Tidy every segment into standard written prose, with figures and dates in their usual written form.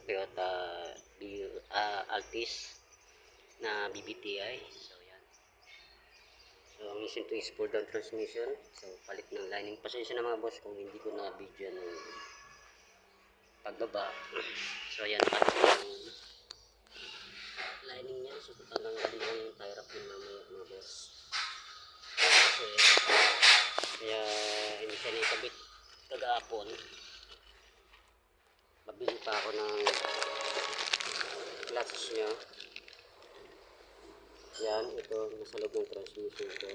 Toyota Altis na BBTI. So yan. So ang isin to is 4-down transmission. So palit ng lining. Pasensya na mga boss kung hindi ko na video ng pagbaba. So yan, palit ng lining niya. So tatanggalin lang yung tie wrap ng mga boss. Kasi kaya hindi siya nakabit kagahapon. Mabili pa ako ng clutch niya. Yan, ito nasa loob ng transmission ko.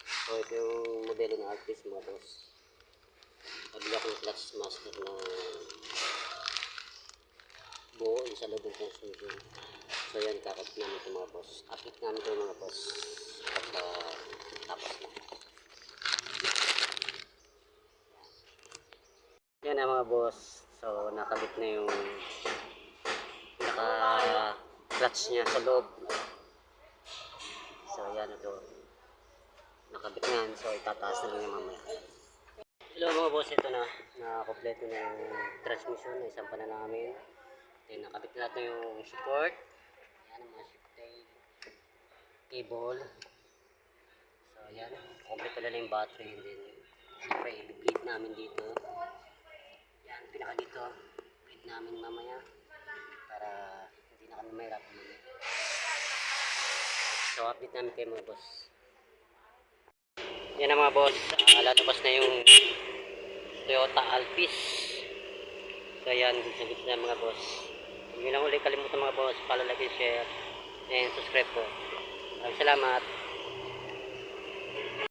So ito yung modelo ng Altis mga boss. Mabili ako ng clutch master na buo sa loob ng transmission. So yan, kakapit namin ito mga boss. Update namin ito mga boss pagka tapos na. Yan na mga boss. So nakabit na yung clutch niya sa loob. So yan, ito nakabit na yan. So itataas na lang yung mamaya. Hello mga boss, ito na kompleto na yung transmission. Naisampa na namin. Then nakabit na natin yung support. Yan ang mga cable. So yan, kompleto na lang yung battery. And then siyempre i-bleed namin dito. Yan, pinaka dito bleed namin mamaya para hindi na kami mahirap mamaya. So update namin kayo mga boss. Yan na mga boss, lalabas na yung Toyota Altis. So yan, good na mga boss. Hindi lang ulit kalimutan mga boss, follow, like, and share, and subscribe po. Maraming salamat.